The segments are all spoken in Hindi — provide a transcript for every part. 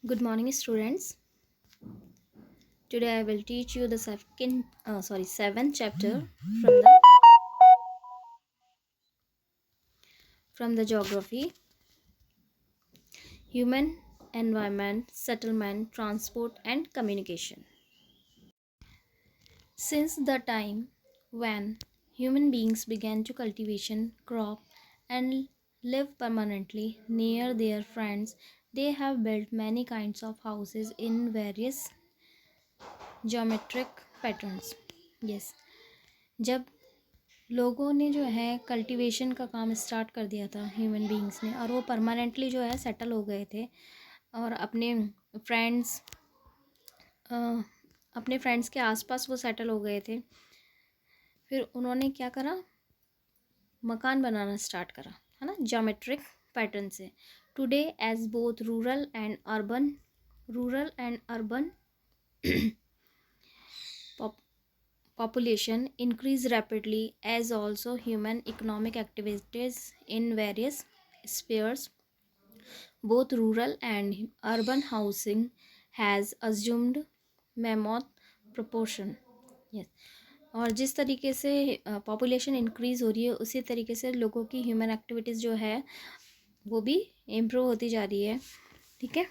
Good morning, students. Today I will teach you the seventh chapter from the geography, human, environment, settlement, transport, and communication. Since the time when human beings began to cultivation, crop, and live permanently near their friends, they have built many kinds of houses in various geometric patterns. Yes, जब लोगों ने जो है कल्टीवेशन का काम स्टार्ट कर दिया था ह्यूमन बींग्स ने, और वो परमानेंटली जो है सेटल हो गए थे और फ्रेंड्स अपने फ्रेंड्स के आसपास वो सेटल हो गए थे। फिर उन्होंने क्या करा, मकान बनाना स्टार्ट करा, है ना, ज्योमेट्रिक पैटर्न से। Today as both rural and urban population increase rapidly, as also human economic activities in various spheres. Both rural and urban housing has assumed mammoth proportion. Yes. और जिस तरीके से पॉपुलेशन इंक्रीज़ हो रही है, उसी तरीके से लोगों की ह्यूमन एक्टिविटीज़ जो है वो भी इम्प्रूव होती जा रही है। ठीक है,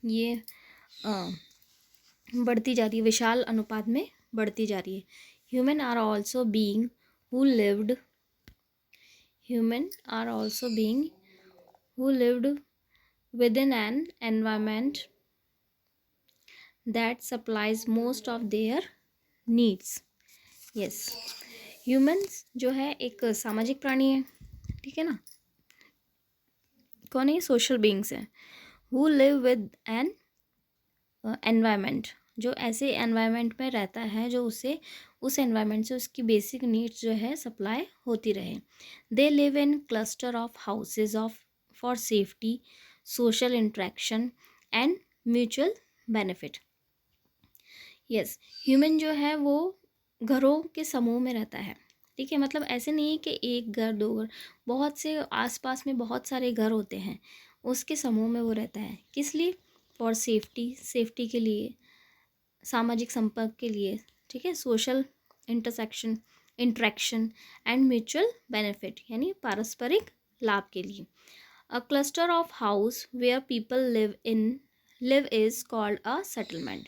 ये बढ़ती जा रही है, विशाल अनुपात में बढ़ती जा रही है। Human are also being who lived within an environment that supplies most of their needs. Yes, humans जो है एक सामाजिक प्राणी है, ठीक है ना। कौन है ये? सोशल बींग्स हैं। who live with an environment, जो ऐसे एनवायरनमेंट में रहता है जो उसे उस एनवायरनमेंट से उसकी बेसिक नीड्स जो है सप्लाई होती रहे। They live in cluster of houses for safety, social interaction and mutual benefit. Yes, human जो है वो घरों के समूह में रहता है, ठीक है। मतलब ऐसे नहीं है कि एक घर दो घर, बहुत से आसपास में बहुत सारे घर होते हैं, उसके समूह में वो रहता है। किस लिए? फॉर सेफ्टी के लिए, सामाजिक संपर्क के लिए, ठीक है, social interaction and mutual benefit, यानी पारस्परिक लाभ के लिए। A cluster of house where people live is called a settlement.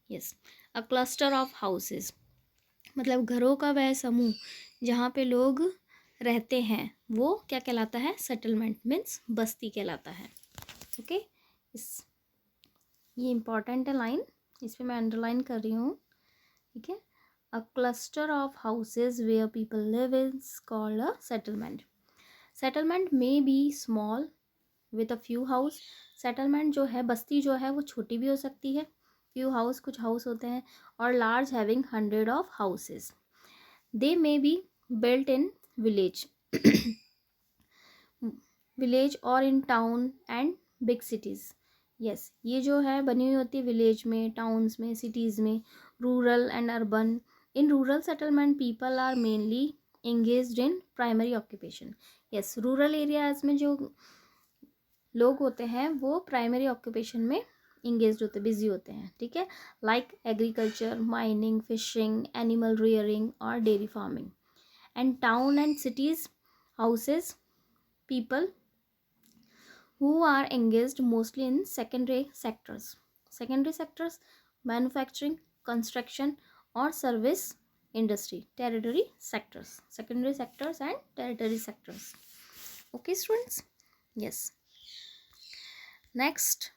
Yes, a cluster of houses मतलब घरों का वह समूह जहाँ पे लोग रहते हैं, वो क्या कहलाता है? सेटलमेंट मीन्स बस्ती कहलाता है। ओके, ये इम्पॉर्टेंट है लाइन, इस पर मैं अंडरलाइन कर रही हूँ, ठीक है। A cluster of houses where people live is called a settlement. Settlement में be small with a few house. Settlement जो है, बस्ती जो है वो छोटी भी हो सकती है, फ्यू हाउस कुछ हाउस होते हैं, और large having 100 of houses. They may be built in village और in town and big cities. Yes, ये जो है बनी हुई होती है विलेज में, टाउन्स में, सिटीज़ में। Rural and urban, in rural settlement people are mainly engaged in primary occupation. Yes, rural areas में जो लोग होते हैं वो प्राइमरी ऑक्यूपेशन में इंगेज होते, बिजी होते हैं, ठीक है। Like agriculture, mining, fishing, animal rearing और dairy farming. And town and cities houses people who are engaged mostly in secondary sectors, manufacturing, construction or service industry. Secondary sectors and tertiary sectors. Okay students, yes. Next,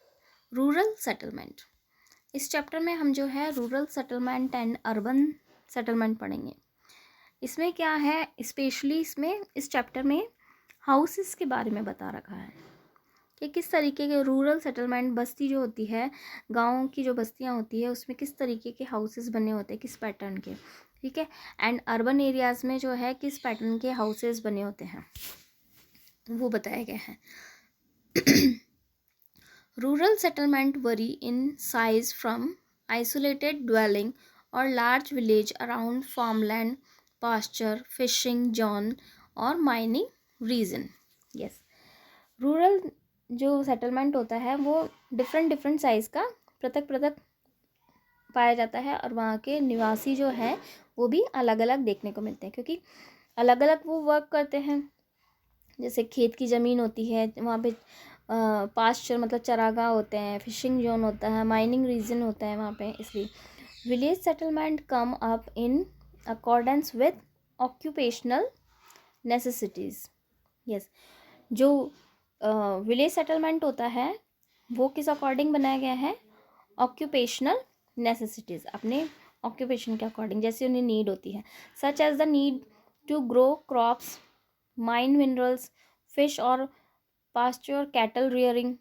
rural settlement. इस चैप्टर में हम जो है rural settlement and urban settlement पढ़ेंगे। इसमें क्या है, स्पेशली इसमें इस चैप्टर में हाउसेस के बारे में बता रखा है कि किस तरीके के रूरल सेटलमेंट, बस्ती जो होती है, गाँव की जो बस्तियाँ होती है, उसमें किस तरीके के हाउसेस बने होते हैं, किस पैटर्न के, ठीक है। एंड अर्बन एरियाज़ में जो है किस पैटर्न के हाउसेस बने होते हैं, वो बताए गए हैं। Rural settlement vary in size from isolated dwelling और large village around farmland, pasture, fishing zone और माइनिंग रीजन। यस, रूरल जो सेटलमेंट होता है वो डिफरेंट डिफरेंट साइज़ का पृथक पृथक पाया जाता है, और वहाँ के निवासी जो है वो भी अलग अलग देखने को मिलते हैं, क्योंकि अलग अलग वो वर्क करते हैं। जैसे खेत की ज़मीन होती है, वहाँ पे पास्चर मतलब चरागाह होते हैं, फिशिंग जोन होता है, माइनिंग रीजन होता है वहाँ पे। इसलिए village settlement come up in accordance with occupational necessities. Yes, जो विलेज सेटलमेंट होता है वो किस अकॉर्डिंग बनाया गया है? ऑक्यूपेशनल नेसेसिटीज़, अपने ऑक्यूपेशन के अकॉर्डिंग, जैसे उन्हें नीड होती है, such as the need to grow crops, mine minerals, fish और pasture, cattle rearing.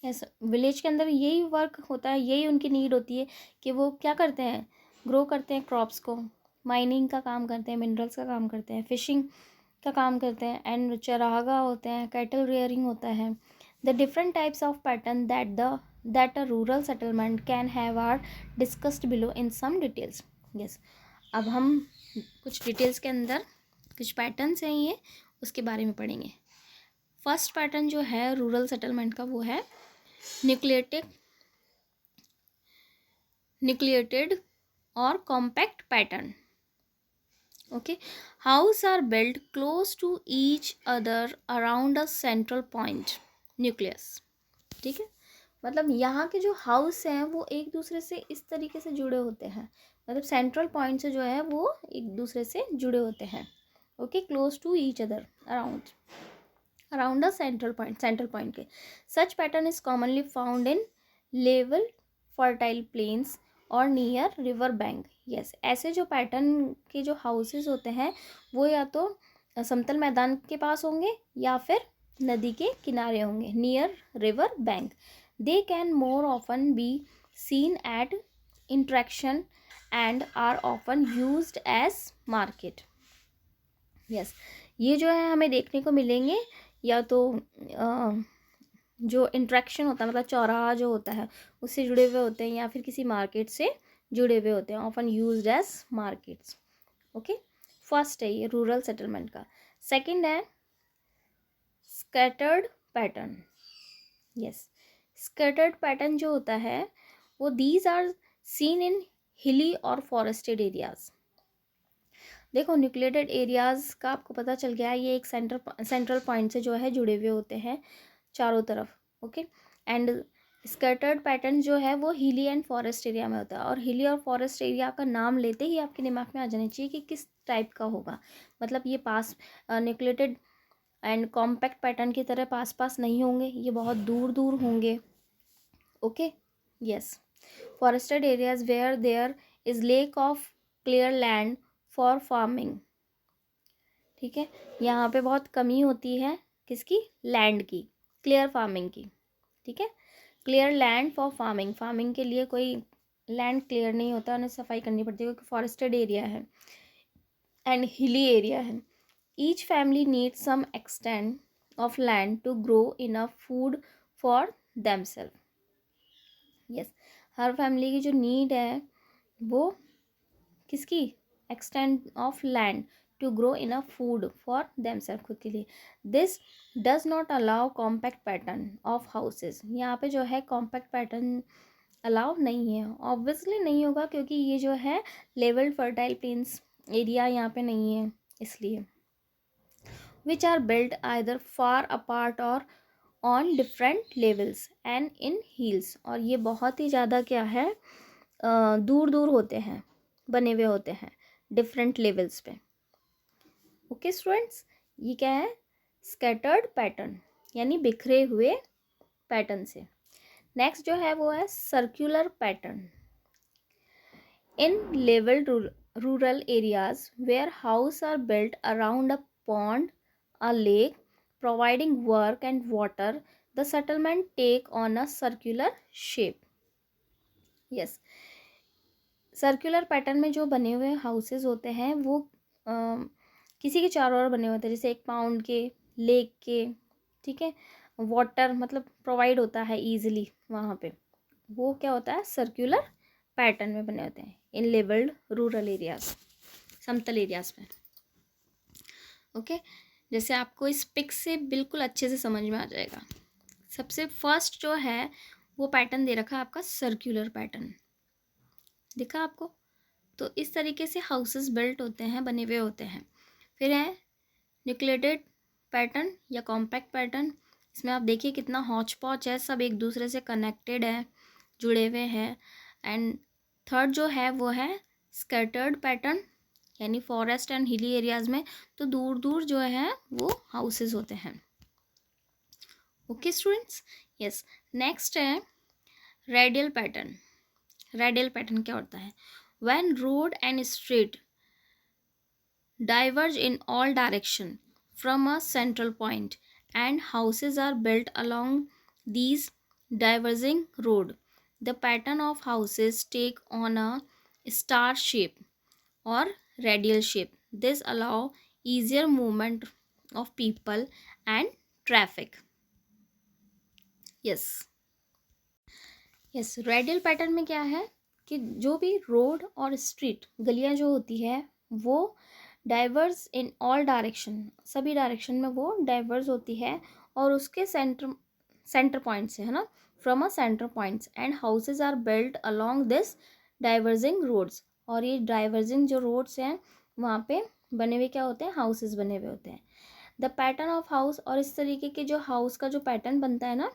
Yes, village के अंदर यही वर्क होता है, यही उनकी नीड होती है कि वो क्या करते हैं? ग्रो करते हैं क्रॉप्स को, माइनिंग का काम करते हैं, मिनरल्स का काम करते हैं, फिशिंग का काम करते हैं, एंड चरागाह होते हैं, कैटल रियरिंग होता है। The different types of pattern that a rural settlement can have are discussed below in some details. Yes, अब हम कुछ डिटेल्स के अंदर कुछ पैटर्न्स हैं ये, उसके बारे में पढ़ेंगे। फर्स्ट पैटर्न जो है रूरल सेटलमेंट का वो है न्यूक्लिएटेड और compact pattern. Okay, house are built close to each other around a central point nucleus. ठीक है, मतलब यहाँ के जो हाउस हैं वो एक दूसरे से इस तरीके से जुड़े होते हैं, मतलब सेंट्रल पॉइंट से जो है वो एक दूसरे से जुड़े होते हैं। Okay, close to each other around a central point के। Such pattern is commonly found in level fertile plains और नियर रिवर बैंक। यस, ऐसे जो पैटर्न के जो हाउसेस होते हैं वो या तो समतल मैदान के पास होंगे या फिर नदी के किनारे होंगे, near river bank. They can more often be seen at interaction and are often used as market. Yes, ये जो है हमें देखने को मिलेंगे, या तो जो इंट्रैक्शन होता है मतलब चौराहा जो होता है उससे जुड़े हुए होते हैं, या फिर किसी मार्केट से जुड़े हुए होते हैं, often used as markets. Okay, first है ये रूरल सेटलमेंट का। सेकंड है scattered pattern. Yes, scattered pattern जो होता है वो दीज आर सीन इन हिली और फॉरेस्टेड एरियाज। देखो, न्यूक्लिएटेड एरियाज़ का आपको पता चल गया है, ये एक सेंट्रल पॉइंट से जो है जुड़े हुए होते हैं चारों तरफ। ओके, एंड स्कैटर्ड पैटर्न जो है वो हिली एंड फॉरेस्ट एरिया में होता है, और हिली और फॉरेस्ट एरिया का नाम लेते ही आपके दिमाग में आ जाना चाहिए कि किस टाइप का होगा। मतलब ये पास न्यूक्लिएटेड एंड कॉम्पैक्ट पैटर्न की तरह पास पास नहीं होंगे, ये बहुत दूर दूर होंगे। Okay, yes, forested areas where there is lack of clear land for farming. ठीक है, यहाँ पे बहुत कमी होती है किसकी? लैंड की, क्लियर फार्मिंग की। ठीक है, clear land for farming, farming के लिए कोई लैंड क्लियर नहीं होता, उन्हें सफाई करनी पड़ती है क्योंकि फॉरेस्टेड एरिया है एंड हिली एरिया है। Each family needs some extent of land to grow enough food for themselves. Yes, हर फैमिली की जो नीड है वो किसकी? Extent of land to grow enough food for themselves, खुद के लिए। This does not allow compact pattern of houses. यहाँ पे जो है कॉम्पैक्ट पैटर्न अलाउ नहीं है, ऑब्वियसली नहीं होगा क्योंकि ये जो है लेवल्ड फर्टाइल प्लेन्स एरिया यहाँ पे नहीं है, इसलिए। Which are built either far apart or on different levels and in hills, और ये बहुत ही ज़्यादा क्या है, दूर दूर होते हैं, बने हुए होते हैं डिफरेंट लेवल्स पे। ओके स्टूडेंट्स, ये क्या है? स्कैटर्ड पैटर्न, यानी बिखरे हुए पैटर्न से। नेक्स्ट जो है वो है circular pattern. In levelled rural areas where house are built around a pond, a lake, providing work and water, the settlement take on a circular shape. Yes, circular pattern में जो बने हुए हाउसेस होते हैं वो किसी के चारों ओर बने होते हैं, जैसे एक पाउंड के, लेक के। ठीक है, वाटर मतलब प्रोवाइड होता है इजीली वहाँ पे, वो क्या होता है? सर्कुलर पैटर्न में बने होते हैं इन लेवल्ड रूरल एरियाज, समतल एरियाज में। ओके, जैसे आपको इस पिक से बिल्कुल अच्छे से समझ में आ जाएगा। सबसे फर्स्ट जो है वो पैटर्न दे रखा है आपका सर्कुलर पैटर्न, दिखा आपको। तो इस तरीके से हाउसेस बिल्ट होते हैं, बने हुए होते हैं। फिर है न्यूक्लिएटेड पैटर्न या कॉम्पैक्ट पैटर्न। इसमें आप देखिए कितना हौच पौच है, सब एक दूसरे से कनेक्टेड है, जुड़े हुए हैं। एंड थर्ड जो है वो है स्कैटर्ड पैटर्न, यानी फॉरेस्ट एंड हिली एरियाज में तो दूर दूर जो है वो हाउसेस होते हैं। Okay students, yes. नेक्स्ट है रेडियल पैटर्न। रेडियल पैटर्न क्या होता है? When road and street diverge in all direction from a central point and houses are built along these diverging road, the pattern of houses take on a star shape or radial shape. This allow easier movement of people and traffic. yes radial pattern में क्या है कि जो भी रोड और स्ट्रीट, गलियां जो होती है वो डाइवर्स इन ऑल डायरेक्शन, सभी डायरेक्शन में वो डाइवर्स होती है और उसके सेंटर पॉइंट से, है ना, from a centre points and houses are built along this diverging roads. और ये डाइवर्जिंग जो रोड्स हैं वहाँ पे बने हुए क्या होते हैं? हाउसेज बने हुए होते हैं। द पैटर्न ऑफ हाउस, और इस तरीके के जो हाउस का जो पैटर्न बनता है ना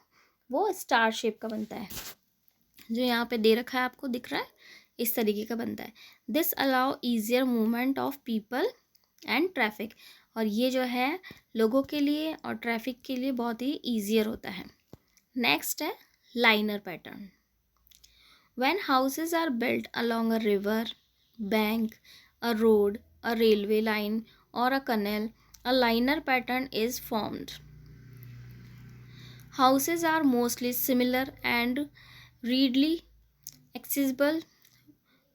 वो स्टार शेप का बनता है, जो यहाँ पे दे रखा है आपको दिख रहा है, इस तरीके का बनता है। This allow easier movement of people and traffic, और ये जो है लोगों के लिए और ट्रैफिक के लिए बहुत ही ईजियर होता है। नेक्स्ट है linear pattern. When houses are built along a river bank, a road, a railway line और a canal, a linear pattern is formed. Houses are mostly similar and readily accessible.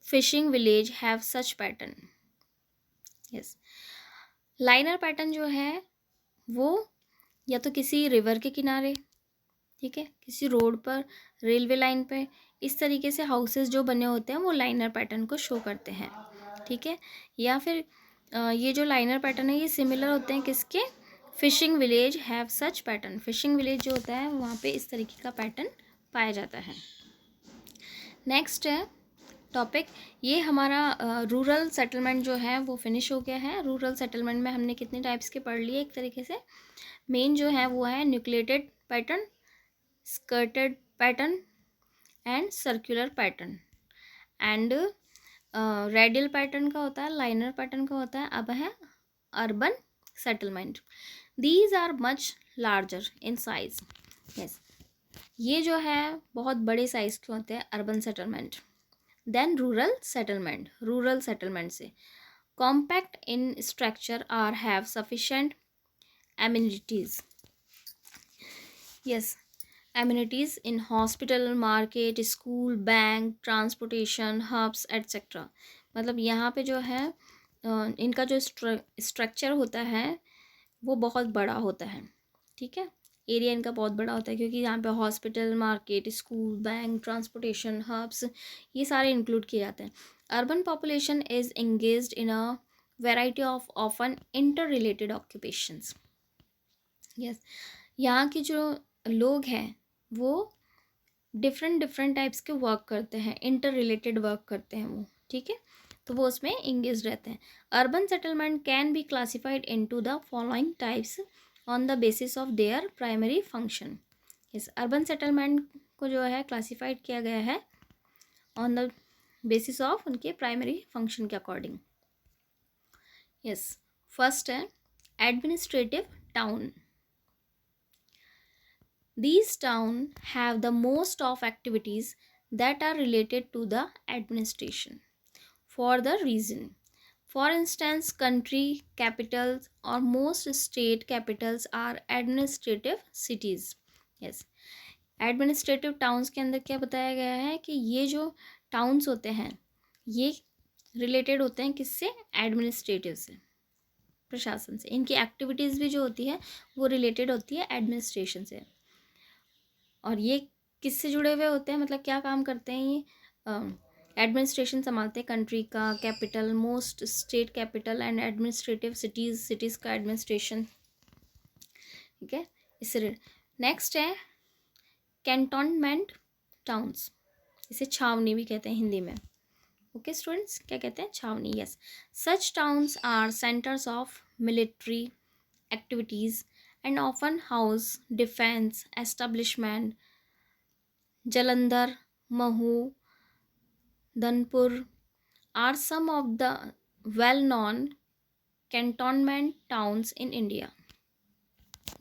Fishing village have such pattern. Yes. Liner pattern जो है वो या तो किसी रिवर के किनारे, ठीक है, किसी रोड पर, रेलवे लाइन पे, इस तरीके से हाउसेस जो बने होते हैं वो लाइनर पैटर्न को शो करते हैं, ठीक है। या फिर ये जो लाइनर पैटर्न है ये सिमिलर होते हैं किसके? Fishing village have such pattern. Fishing village जो होता है वहाँ पे इस तरीके का पैटर्न पाया जाता है। नेक्स्ट है टॉपिक, ये हमारा रूरल सेटलमेंट जो है वो फिनिश हो गया है। रूरल सेटलमेंट में हमने कितने टाइप्स के पढ़ लिए एक तरीके से। मेन जो है वो है nucleated pattern, scattered pattern and circular pattern. And radial pattern का होता है, लाइनर पैटर्न का होता है। अब है urban settlement. These are much larger in size. Yes, ये जो है बहुत बड़े साइज के होते हैं urban settlement than rural settlement. Rural settlement से compact in structure are have sufficient amenities. Yes, amenities in hospital, market, school, bank, transportation hubs etcetera. मतलब यहाँ पे जो है इनका जो स्ट्रक्चर होता है वो बहुत बड़ा होता है, ठीक है। एरिया इनका बहुत बड़ा होता है क्योंकि यहाँ पे hospital, market, school, bank, transportation hubs ये सारे इंक्लूड किए जाते हैं। Urban population is engaged in a variety of often interrelated occupations. Yes, यहाँ के जो लोग हैं वो डिफरेंट डिफरेंट टाइप्स के वर्क करते हैं, इंटर रिलेटेड वर्क करते हैं वो, ठीक है, तो वो उसमें इंगेज रहते हैं। Urban settlement can be classified into the following types on the basis of their primary function. इस अर्बन सेटलमेंट को जो है क्लासिफाइड किया गया है ऑन द बेसिस ऑफ उनके प्राइमरी फंक्शन के अकॉर्डिंग। यस, फर्स्ट है administrative town. These towns have the most of activities that are related to the administration for the reason. For instance, country capitals or most state capitals are administrative cities. Yes, administrative towns के अंदर क्या बताया गया है कि ये जो towns होते हैं ये related होते हैं किससे? administrative से, प्रशासन से। इनकी एक्टिविटीज़ भी जो होती है वो related होती है एडमिनिस्ट्रेशन से। और ये किससे जुड़े हुए होते हैं, मतलब क्या काम करते हैं ये? एडमिनिस्ट्रेशन संभालते हैं कंट्री का, capital, most state capital and administrative cities, cities का एडमिनिस्ट्रेशन, ठीक है, इससे। नेक्स्ट है कैंटोनमेंट टाउन्स, इसे छावनी भी कहते हैं हिंदी में। ओके स्टूडेंट्स, क्या कहते हैं? छावनी, yes. Such towns are centres of military activities and often house defence establishment. Jalandhar, Mhow, Dhanpur are some of the well known cantonment towns in India.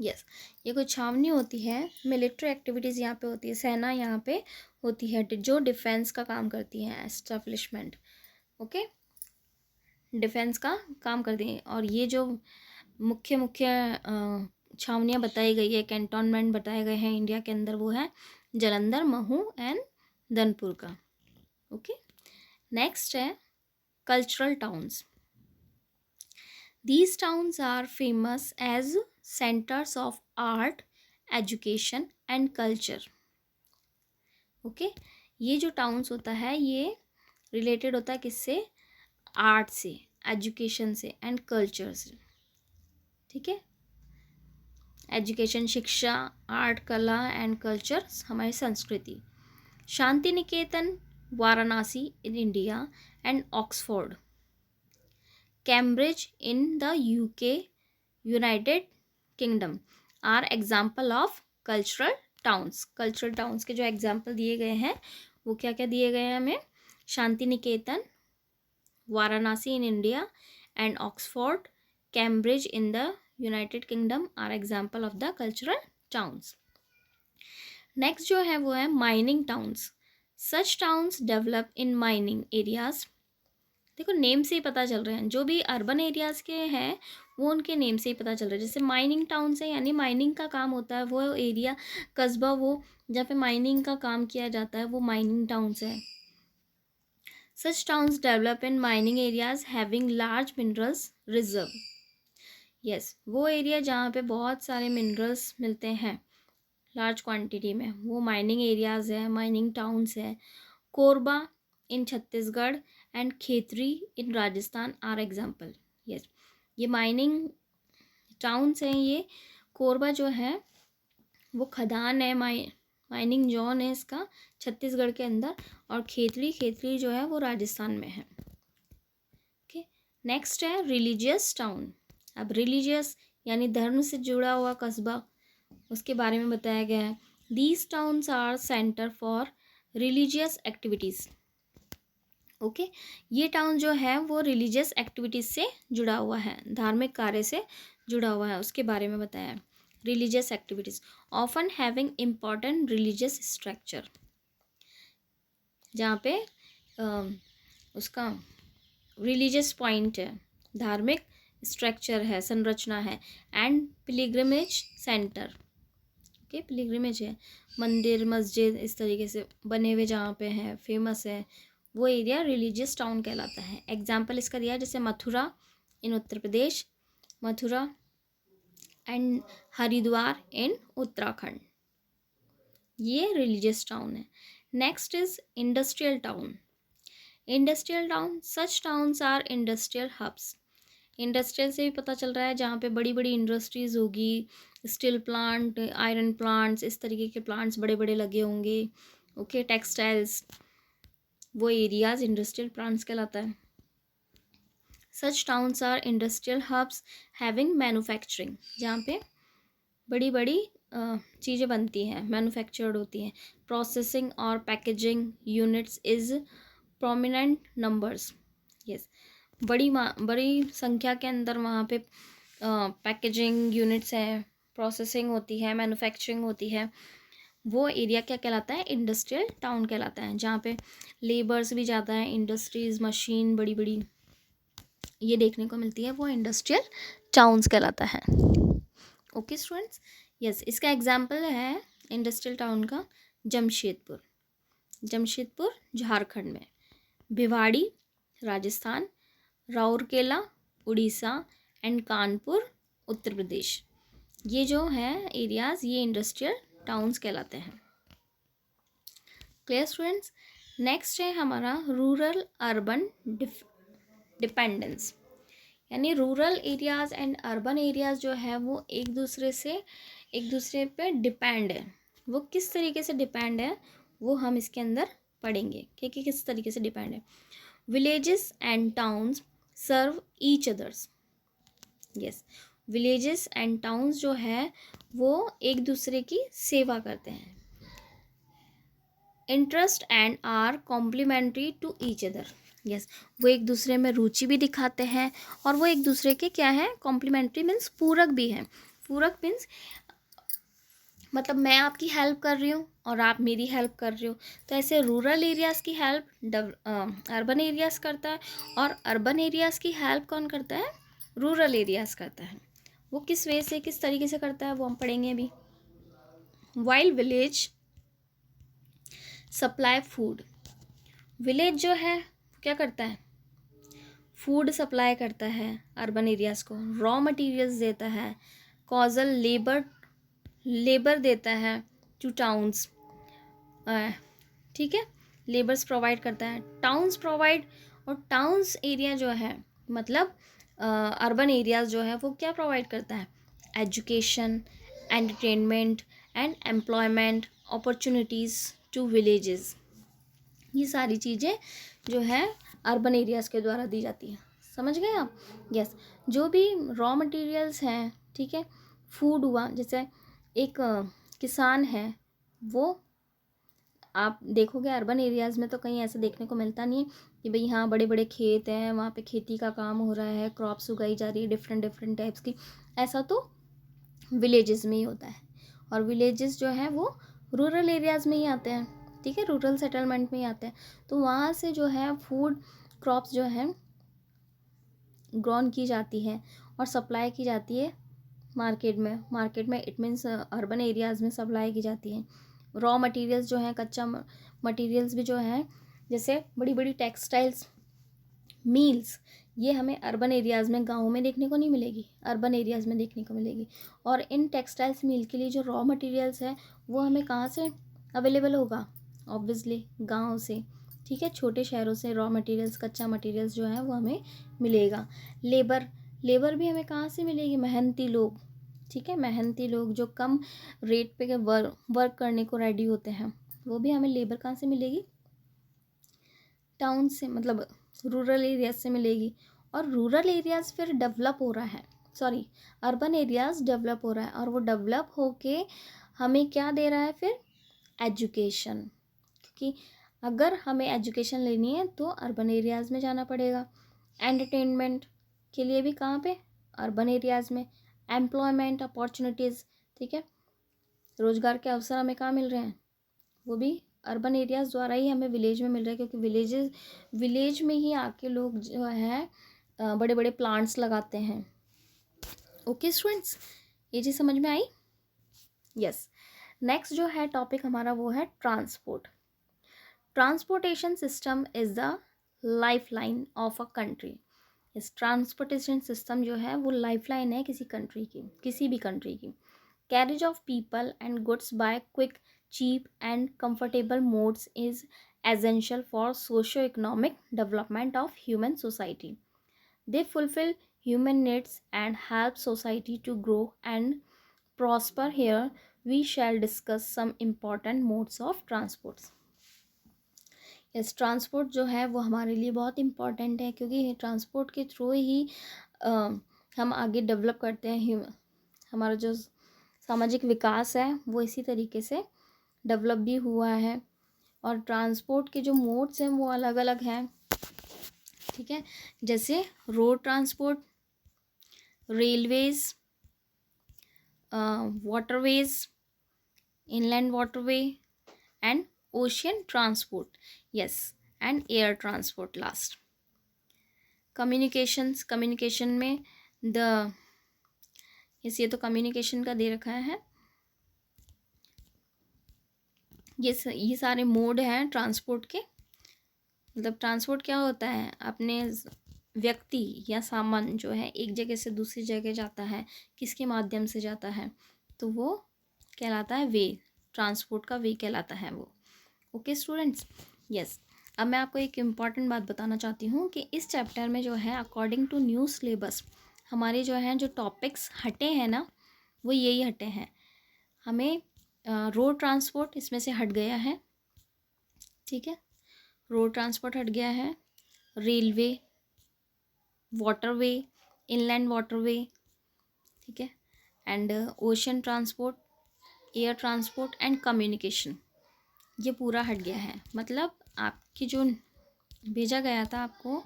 Yes, ये कोई छावनी होती है, मिलिट्री एक्टिविटीज़ यहाँ पे होती है, सेना यहाँ पे होती है जो डिफेंस का काम करती है, एस्टेब्लिशमेंट, ओके, डिफेंस का काम करती है। और ये जो मुख्य मुख्य छावनियाँ बताई गई है, कैंटोनमेंट बताए गए हैं इंडिया के अंदर, वो है जालंधर, महू एंड धनपुर का। ओके, नेक्स्ट है cultural towns. These towns are famous as centers of art, education and culture. Okay, ये जो टाउन्स होता है ये रिलेटेड होता है किससे? आर्ट से, एजुकेशन से एंड कल्चर से। ठीक है, एजुकेशन शिक्षा, आर्ट कला एंड कल्चर हमारी संस्कृति। Shanti Niketan, Varanasi in India and Oxford, Cambridge in the UK, United Kingdom are example of cultural towns. Cultural towns के जो एग्जाम्पल दिए गए हैं वो क्या क्या दिए गए हैं हमें? शांति निकेतन, Varanasi in India and Oxford, Cambridge in the United Kingdom are example of the cultural towns. Next जो है वो है mining towns. Such towns develop in mining areas. देखो नेम से ही पता चल रहे हैं, जो भी अर्बन एरियाज़ के हैं वो उनके नेम से ही पता चल रहा है। जैसे माइनिंग टाउन से यानी माइनिंग का काम होता है, वो एरिया, कस्बा, वो जहाँ पे माइनिंग का काम किया जाता है वो माइनिंग टाउन्स है। Such towns develop in mining areas having large minerals reserve. Yes, वो एरिया जहाँ पे बहुत सारे मिनरल्स मिलते हैं लार्ज क्वान्टिटी में, वो माइनिंग एरियाज़ है, माइनिंग टाउन्स है। Korba in Chhattisgarh and Khetri in Rajasthan are example. Yes, ये माइनिंग टाउन्स हैं। ये कोरबा जो है वो खदान है, माइनिंग जोन है इसका छत्तीसगढ़ के अंदर, और खेतरी जो है वो राजस्थान में है। ओके, नेक्स्ट है रिलीजियस टाउन। अब रिलीजियस यानी धर्म से जुड़ा हुआ कस्बा, उसके बारे में बताया गया है। These towns are centre for religious activities. Okay, ये टाउन जो है वो रिलीजियस एक्टिविटीज़ से जुड़ा हुआ है, धार्मिक कार्य से जुड़ा हुआ है, उसके बारे में बताया है। Religious activities often having important religious structure, जहाँ पे उसका रिलीजियस पॉइंट है, धार्मिक स्ट्रक्चर है, संरचना है। And pilgrimage centre, okay, pilgrimage है, मंदिर मस्जिद इस तरीके से बने हुए जहाँ पे हैं, फेमस है, वो एरिया रिलीजियस टाउन कहलाता है। एग्जाम्पल इसका दिया जैसे Mathura in Uttar Pradesh, Mathura and Haridwar in Uttarakhand, ये रिलीजियस टाउन है। Next is industrial town. Industrial town, such towns are industrial hubs. Industrial से भी पता चल रहा है जहाँ पे बड़ी बड़ी इंडस्ट्रीज़ होगी, स्टील प्लांट, आयरन प्लांट्स, इस तरीके के प्लांट्स बड़े बड़े लगे होंगे। ओके, टेक्सटाइल्स, वो एरियाज इंडस्ट्रियल प्लांट्स कहलाता है। Such towns are industrial hubs having manufacturing, जहाँ पे बड़ी बड़ी चीज़ें बनती हैं, मैन्युफैक्चर्ड होती हैं। प्रोसेसिंग और packaging units is prominent numbers. Yes, बड़ी संख्या के अंदर वहाँ पे पैकेजिंग यूनिट्स हैं, प्रोसेसिंग होती है, मैन्युफैक्चरिंग होती है। वो एरिया क्या कहलाता है? इंडस्ट्रियल टाउन कहलाता है, जहाँ पे लेबर्स भी ज़्यादा है, इंडस्ट्रीज़, मशीन बड़ी बड़ी ये देखने को मिलती है, वो इंडस्ट्रियल टाउन्स कहलाता है। ओके स्टूडेंट्स, यस, इसका एग्जाम्पल है इंडस्ट्रियल टाउन का जमशेदपुर, जमशेदपुर झारखंड में, भिवाड़ी राजस्थान, राउरकेला उड़ीसा एंड कानपुर उत्तर प्रदेश। ये जो है एरियाज, ये इंडस्ट्रियल टाउन्स कहलाते हैं। Clear students? नेक्स्ट है हमारा रूरल अर्बन डिपेंडेंस, यानी rural areas and urban areas जो है वो एक दूसरे पे डिपेंड है। वो किस तरीके से डिपेंड है वो हम इसके अंदर पढ़ेंगे कि किस तरीके से डिपेंड है। Villages and towns serve each others. Yes, villages and towns जो है वो एक दूसरे की सेवा करते हैं। Interest and are complementary to each other. Yes, वो एक दूसरे में रुचि भी दिखाते हैं और वो एक दूसरे के क्या है, कॉम्प्लीमेंट्री मीन्स पूरक भी हैं। पूरक मीन्स मतलब मैं आपकी हेल्प कर रही हूँ और आप मेरी हेल्प कर रहे हो। तो ऐसे रूरल एरियाज़ की हेल्प अर्बन एरियाज़ करता है और अर्बन एरियाज़ की हेल्प कौन करता है, रूरल एरियाज़ करता है। वो किस वे से, किस तरीके से करता है वो हम पढ़ेंगे अभी। While village supply food. Village जो है क्या करता है, फूड सप्लाई करता है अर्बन एरियाज़ को, रॉ मटेरियल्स देता है, कॉजल लेबर देता है टू टाउन्स। ठीक है, लेबर्स प्रोवाइड करता है, टाउन्स प्रोवाइड। और टाउन्स एरिया जो है मतलब अर्बन एरियाज़ जो है वो क्या प्रोवाइड करता है, education, entertainment and employment opportunities to villages. ये सारी चीज़ें जो है अर्बन एरियाज़ के द्वारा दी जाती हैं। समझ गए आप। यस, जो भी रॉ मटेरियल्स हैं, ठीक है, फूड हुआ, जैसे एक किसान है, वो आप देखोगे अर्बन एरियाज़ में तो कहीं ऐसा देखने को मिलता नहीं है कि भाई हाँ बड़े बड़े खेत हैं, वहाँ पे खेती का काम हो रहा है, क्रॉप्स उगाई जा रही है डिफरेंट डिफरेंट टाइप्स की। ऐसा तो विलेजेस में ही होता है। और विलेजेस जो है वो रूरल एरियाज़ में ही आते हैं, ठीक है, रूरल सेटलमेंट में ही आते हैं। तो वहाँ से जो है फूड क्रॉप्स जो है ग्रोन की जाती है और सप्लाई की जाती है मार्केट में इट मीन्स अर्बन एरियाज़ में सप्लाई की जाती है। रॉ मटेरियल्स जो हैं, कच्चा मटेरियल्स भी जो हैं, जैसे बड़ी बड़ी टेक्सटाइल्स मील्स, ये हमें अर्बन एरियाज़ में, गाँव में देखने को नहीं मिलेगी, अर्बन एरियाज़ में देखने को मिलेगी। और इन टेक्सटाइल्स मील के लिए जो रॉ मटेरियल्स है वो हमें कहाँ से अवेलेबल होगा, ऑब्वियसली गाँव से, ठीक है, छोटे शहरों से रॉ मटेरियल्स, कच्चा मटेरियल्स जो है वो हमें मिलेगा। लेबर भी हमें कहाँ से मिलेगी, मेहनती लोग, ठीक है, मेहनती लोग जो कम रेट पे वर्क करने को रेडी होते हैं, वो भी हमें लेबर कहाँ से मिलेगी, टाउन से, मतलब रूरल एरियाज से मिलेगी। और रूरल एरियाज़ फिर डेवलप हो रहा है, सॉरी, अर्बन एरियाज़ डेवलप हो रहा है और वो डेवलप होके हमें क्या दे रहा है फिर, एजुकेशन। क्योंकि अगर हमें एजुकेशन लेनी है तो अर्बन एरियाज़ में जाना पड़ेगा। एंटरटेनमेंट के लिए भी कहाँ पे, अर्बन एरियाज़ में। एम्प्लॉयमेंट अपॉर्चुनिटीज़, ठीक है, रोज़गार के अवसर हमें कहाँ मिल रहे हैं, वो भी अर्बन एरियाज़ द्वारा ही हमें विलेज में मिल रहा है। क्योंकि विलेज में ही आके लोग जो है बड़े बड़े प्लांट्स लगाते हैं। ओके स्टूडेंट्स, ये चीज़ समझ में आई। यस, नेक्स्ट जो है टॉपिक हमारा वो है transport. Transportation system is the life line of a country. इस ट्रांसपोर्टेशन सिस्टम जो है वो लाइफ लाइन है किसी कंट्री की, किसी भी कंट्री की। Carriage of people and goods by quick, cheap and comfortable modes is essential for socio-economic development of human society. They fulfill human needs and help society to grow and prosper. Here we shall discuss some important modes of transports. Yes, transport जो है वो हमारे लिए बहुत इम्पॉर्टेंट है क्योंकि ट्रांसपोर्ट के थ्रू ही हम आगे डेवलप करते हैं। हमारा जो सामाजिक विकास है वो इसी तरीके से डेवलप भी हुआ है। और ट्रांसपोर्ट के जो मोड्स हैं वो अलग अलग हैं, ठीक है, जैसे road transport, railways, waterways, inland waterway and ocean transport, yes, and air transport last. Communication में ये तो कम्युनिकेशन का दे रखा है। ये सारे मोड हैं ट्रांसपोर्ट के। मतलब ट्रांसपोर्ट क्या होता है, अपने व्यक्ति या सामान जो है एक जगह से दूसरी जगह जाता है, किसके माध्यम से जाता है, तो वो कहलाता है वे, ट्रांसपोर्ट का वे कहलाता है वो। Okay students, yes. अब मैं आपको एक इम्पॉर्टेंट बात बताना चाहती हूँ कि इस चैप्टर में जो है अकॉर्डिंग टू न्यू सिलेबस हमारे जो हैं जो टॉपिक्स हटे हैं ना वो यही हटे हैं। हमें रोड ट्रांसपोर्ट इसमें से हट गया है, ठीक है, रोड ट्रांसपोर्ट हट गया है, रेलवे, वाटरवे, इनलैंड वाटरवे, ठीक है, and ocean transport, air transport and communication, ये पूरा हट गया है। मतलब आपकी जो भेजा गया था आपको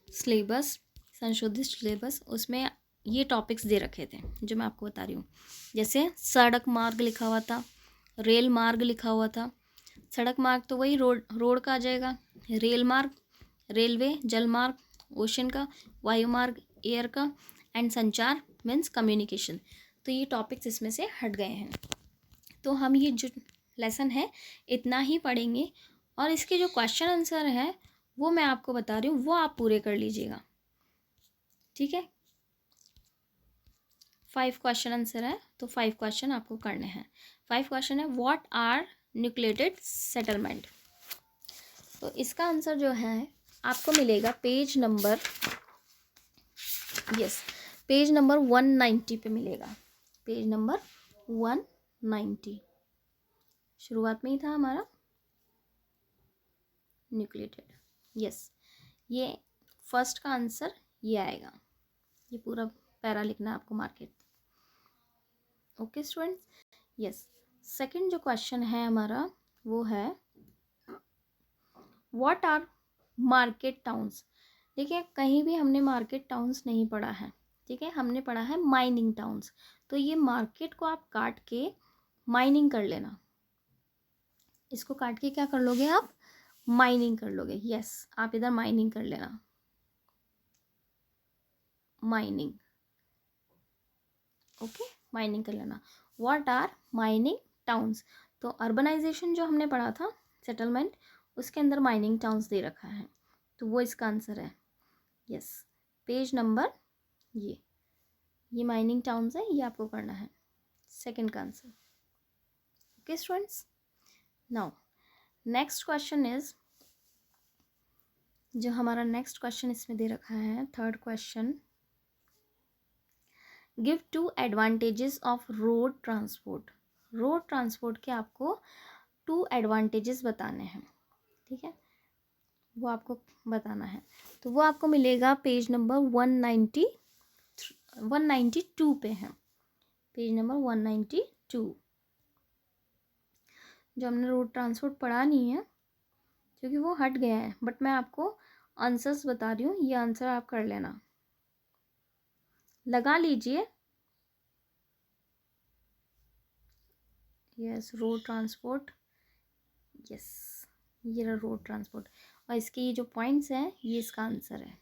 सिलेबस, संशोधित सिलेबस, उसमें ये टॉपिक्स दे रखे थे जो मैं आपको बता रही हूँ। जैसे सड़क मार्ग लिखा हुआ था, रेल मार्ग लिखा हुआ था। सड़क मार्ग तो वही रोड का आ जाएगा, रेल मार्ग, रेलवे, जल मार्ग, ओशन का, वायु मार्ग, एयर का, एंड संचार मीन्स कम्युनिकेशन। तो ये टॉपिक्स इसमें से हट गए हैं। तो हम ये जो लेसन है इतना ही पढ़ेंगे, और इसके जो क्वेश्चन आंसर है वो मैं आपको बता रही हूँ, वो आप पूरे कर लीजिएगा, ठीक है। 5 क्वेश्चन आंसर है, तो 5 क्वेश्चन आपको करने हैं। 5 क्वेश्चन है, व्हाट आर न्यूक्लिएटेड सेटलमेंट। तो इसका आंसर जो है आपको मिलेगा पेज नंबर, पेज नंबर 190 पे मिलेगा, पेज नंबर 190, शुरुआत में ही था हमारा न्यूक्लिएटेड। ये फर्स्ट का आंसर ये आएगा, ये पूरा पैरा लिखना है आपको मार्केट। ओके स्टूडेंट्स, सेकंड जो क्वेश्चन है हमारा वो है व्हाट आर मार्केट टाउन्स। देखिए कहीं भी हमने मार्केट टाउन्स नहीं पढ़ा है, ठीक है, हमने पढ़ा है माइनिंग टाउन्स। तो ये मार्केट को आप काट के माइनिंग कर लेना, इसको काट के क्या कर लोगे आप, माइनिंग कर लोगे। आप इधर माइनिंग कर लेना, माइनिंग, ओके, माइनिंग कर लेना। What are mining towns. तो अर्बनाइजेशन जो हमने पढ़ा था, सेटलमेंट, उसके अंदर माइनिंग टाउन्स दे रखा है, तो वो इसका आंसर है। पेज नंबर ये माइनिंग टाउन्स है, ये आपको करना है, सेकंड का answer. Okay students, now next question is, जो हमारा नेक्स्ट क्वेश्चन इसमें दे रखा है, third question, give 2 advantages of road transport. Road transport के आपको 2 एडवांटेजेस बताने हैं, ठीक है, वो आपको बताना है। तो वो आपको मिलेगा पेज नंबर 192 पे है, पेज नंबर 192। जो हमने रोड ट्रांसपोर्ट पढ़ा नहीं है क्योंकि वो हट गया है, बट मैं आपको आंसर्स बता रही हूँ, ये आंसर आप कर लेना, लगा लीजिए। रोड ट्रांसपोर्ट, ये रहा रोड ट्रांसपोर्ट, और इसके ये जो पॉइंट्स हैं ये इसका आंसर है।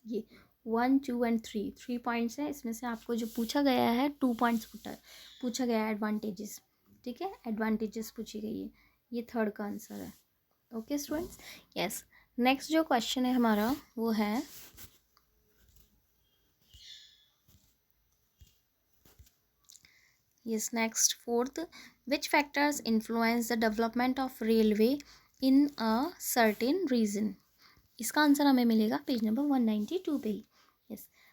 ये 1, 2 एंड 3 पॉइंट्स है, इसमें से आपको जो पूछा गया है 2 पॉइंट्स पूछा गया है, एडवांटेजेस, ठीक है, एडवांटेजेस पूछी गई है, ये थर्ड का आंसर है। ओके स्टूडेंट्स, नेक्स्ट जो क्वेश्चन है हमारा वो है, next fourth, which factors influence the development of railway in a certain region. इसका आंसर हमें मिलेगा पेज नंबर 192 पे ही।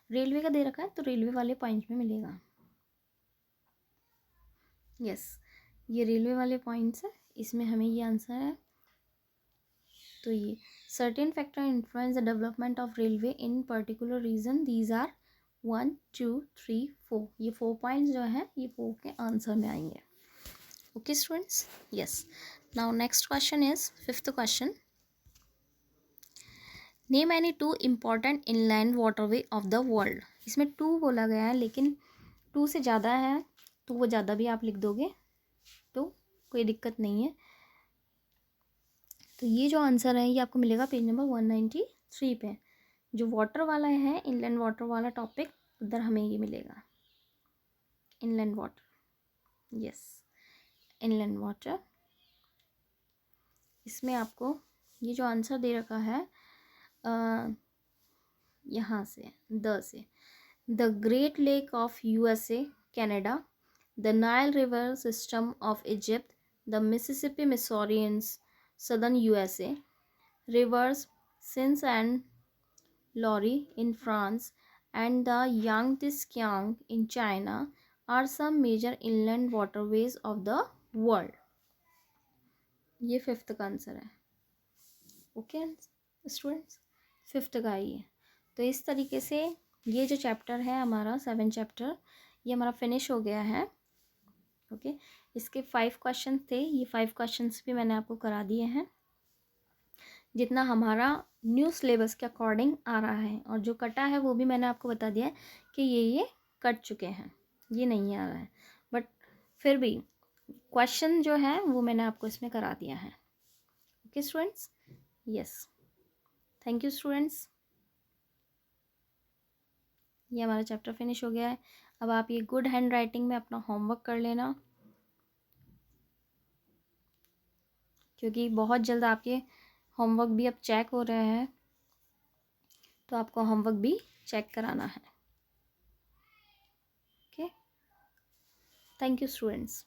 रेलवे का दे रखा है तो रेलवे वाले पॉइंट में मिलेगा। ये रेलवे वाले पॉइंट्स है, इसमें हमें ये आंसर है। तो ये certain factor influence the development of railway in particular region, these are 1, 2, 3, 4, ये 4 पॉइंट्स जो है ये 4 के आंसर में आएंगे। Okay students, now next question is fifth question, name any 2 important inland waterway of the world. इसमें 2 बोला गया है, लेकिन 2 से ज़्यादा है तो वो ज़्यादा भी आप लिख दोगे तो कोई दिक्कत नहीं है। तो ये जो आंसर है ये आपको मिलेगा पेज नंबर 193 पे। जो वाटर वाला है, इनलैंड वाटर वाला टॉपिक, उधर हमें ये मिलेगा, इनलैंड वाटर, इनलैंड वाटर। इसमें आपको ये जो आंसर दे रखा है यहाँ से the Great Lake of USA Canada, the Nile river system of Egypt, the Mississippi Missourians southern USA, rivers Seine and Loire in France, and the Yangtze Kiang in China are some major inland waterways of the world. ये 5th का आंसर है। ओके स्टूडेंट्स, 5th का ही है। तो इस तरीके से ये जो चैप्टर है हमारा 7 चैप्टर, ये हमारा फिनिश हो गया है। ओके, इसके 5 क्वेश्चन थे, ये 5 क्वेश्चंस भी मैंने आपको करा दिए हैं, जितना हमारा न्यू सिलेबस के अकॉर्डिंग आ रहा है। और जो कटा है वो भी मैंने आपको बता दिया है कि ये कट चुके हैं, ये नहीं आ रहा है, बट फिर भी क्वेश्चन जो है वो मैंने आपको इसमें करा दिया है। Okay students, yes, thank you students. ये हमारा चैप्टर फिनिश हो गया है। अब आप ये गुड हैंड राइटिंग में अपना होमवर्क कर लेना, क्योंकि बहुत जल्द आपके होमवर्क भी अब चेक हो रहे हैं, तो आपको होमवर्क भी चेक कराना है। Okay, thank you students.